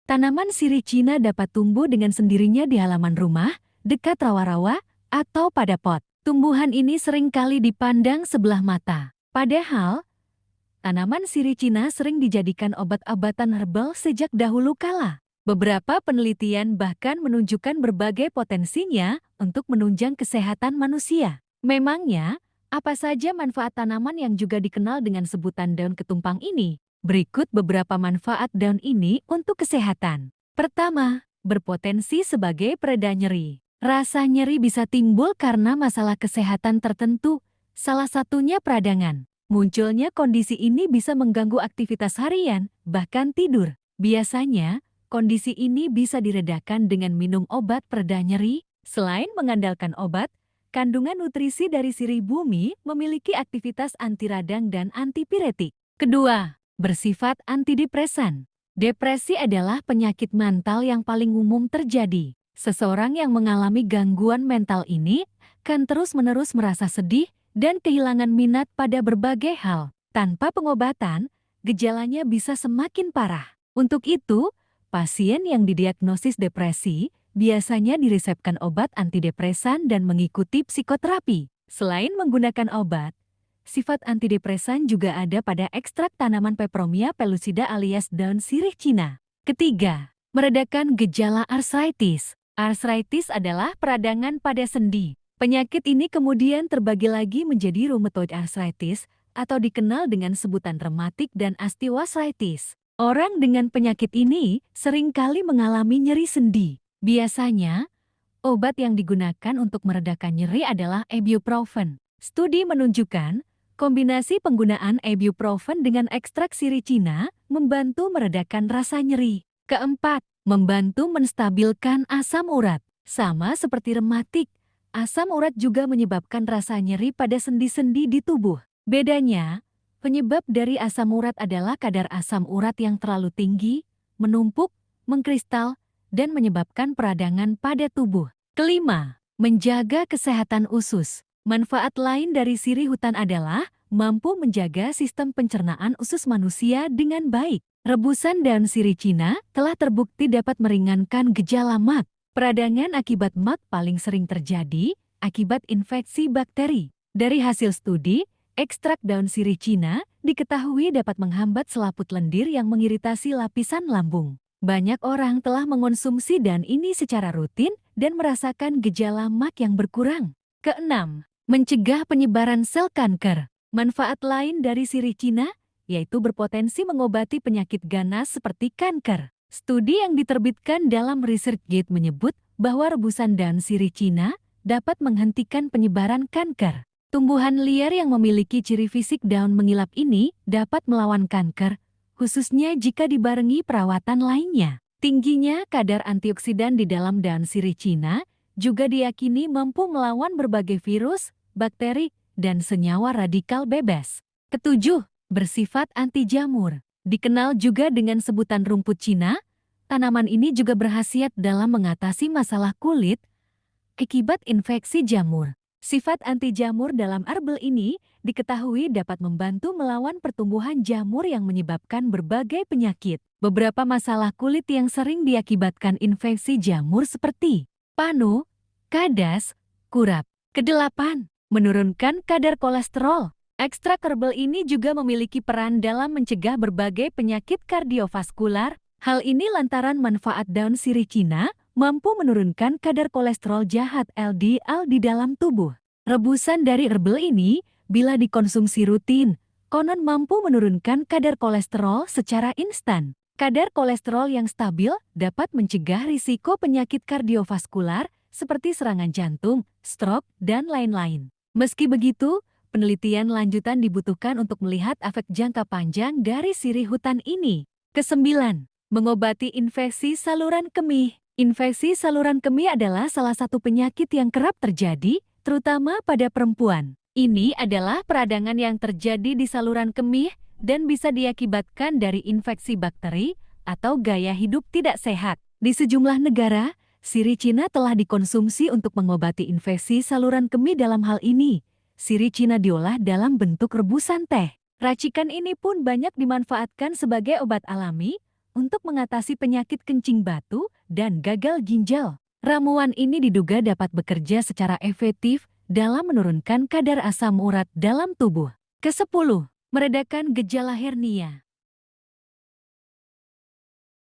Tanaman sirih Cina dapat tumbuh dengan sendirinya di halaman rumah, dekat rawa-rawa, atau pada pot. Tumbuhan ini seringkali dipandang sebelah mata. Padahal, tanaman sirih Cina sering dijadikan obat-obatan herbal sejak dahulu kala. Beberapa penelitian bahkan menunjukkan berbagai potensinya untuk menunjang kesehatan manusia. Memangnya, apa saja manfaat tanaman yang juga dikenal dengan sebutan daun ketumpang ini? Berikut beberapa manfaat daun ini untuk kesehatan. Pertama, berpotensi sebagai pereda nyeri. Rasa nyeri bisa timbul karena masalah kesehatan tertentu, salah satunya peradangan. Munculnya kondisi ini bisa mengganggu aktivitas harian, bahkan tidur. Biasanya, kondisi ini bisa diredakan dengan minum obat pereda nyeri. Selain mengandalkan obat, kandungan nutrisi dari sirih bumi memiliki aktivitas anti radang dan antipiretik. Kedua, bersifat antidepresan. Depresi adalah penyakit mental yang paling umum terjadi. Seseorang yang mengalami gangguan mental ini kan terus-menerus merasa sedih dan kehilangan minat pada berbagai hal. Tanpa pengobatan, gejalanya bisa semakin parah. Untuk itu, pasien yang didiagnosis depresi biasanya diresepkan obat antidepresan dan mengikuti psikoterapi. Selain menggunakan obat, sifat antidepresan juga ada pada ekstrak tanaman Peperomia pellucida alias daun sirih Cina. Ketiga, meredakan gejala arthritis. Arthritis adalah peradangan pada sendi. Penyakit ini kemudian terbagi lagi menjadi rheumatoid arthritis atau dikenal dengan sebutan rematik dan osteoarthritis. Orang dengan penyakit ini seringkali mengalami nyeri sendi. Biasanya, obat yang digunakan untuk meredakan nyeri adalah ibuprofen. Studi menunjukkan kombinasi penggunaan ibuprofen dengan ekstrak sirih Cina membantu meredakan rasa nyeri. Keempat, membantu menstabilkan asam urat. Sama seperti rematik, asam urat juga menyebabkan rasa nyeri pada sendi-sendi di tubuh. Bedanya, penyebab dari asam urat adalah kadar asam urat yang terlalu tinggi, menumpuk, mengkristal, dan menyebabkan peradangan pada tubuh. Kelima, menjaga kesehatan usus. Manfaat lain dari sirih hutan adalah mampu menjaga sistem pencernaan usus manusia dengan baik. Rebusan daun sirih Cina telah terbukti dapat meringankan gejala MAG. Peradangan akibat MAG paling sering terjadi akibat infeksi bakteri. Dari hasil studi, ekstrak daun sirih Cina diketahui dapat menghambat selaput lendir yang mengiritasi lapisan lambung. Banyak orang telah mengonsumsi daun ini secara rutin dan merasakan gejala MAG yang berkurang. Keenam, mencegah penyebaran sel kanker. Manfaat lain dari sirih Cina yaitu berpotensi mengobati penyakit ganas seperti kanker. Studi yang diterbitkan dalam ResearchGate menyebut bahwa rebusan daun sirih Cina dapat menghentikan penyebaran kanker. Tumbuhan liar yang memiliki ciri fisik daun mengilap ini dapat melawan kanker, khususnya jika dibarengi perawatan lainnya. Tingginya kadar antioksidan di dalam daun sirih Cina juga diyakini mampu melawan berbagai virus, bakteri, dan senyawa radikal bebas. Ketujuh, bersifat anti jamur. Dikenal juga dengan sebutan rumput Cina, tanaman ini juga berkhasiat dalam mengatasi masalah kulit akibat infeksi jamur. Sifat anti jamur dalam herbal ini diketahui dapat membantu melawan pertumbuhan jamur yang menyebabkan berbagai penyakit. Beberapa masalah kulit yang sering diakibatkan infeksi jamur seperti panu, kadas, kurap. Kedelapan, menurunkan kadar kolesterol. Ekstrak herbal ini juga memiliki peran dalam mencegah berbagai penyakit kardiovaskular. Hal ini lantaran manfaat daun sirih Cina mampu menurunkan kadar kolesterol jahat LDL di dalam tubuh. Rebusan dari herbal ini, bila dikonsumsi rutin, konon mampu menurunkan kadar kolesterol secara instan. Kadar kolesterol yang stabil dapat mencegah risiko penyakit kardiovaskular seperti serangan jantung, stroke, dan lain-lain. Meski begitu, penelitian lanjutan dibutuhkan untuk melihat efek jangka panjang dari sirih hutan ini. Kesembilan, mengobati infeksi saluran kemih. Infeksi saluran kemih adalah salah satu penyakit yang kerap terjadi, terutama pada perempuan. Ini adalah peradangan yang terjadi di saluran kemih dan bisa diakibatkan dari infeksi bakteri atau gaya hidup tidak sehat. Di sejumlah negara, sirih Cina telah dikonsumsi untuk mengobati infeksi saluran kemih. Dalam hal ini, sirih Cina diolah dalam bentuk rebusan teh. Racikan ini pun banyak dimanfaatkan sebagai obat alami untuk mengatasi penyakit kencing batu dan gagal ginjal. Ramuan ini diduga dapat bekerja secara efektif dalam menurunkan kadar asam urat dalam tubuh. Ke-10. Meredakan gejala hernia.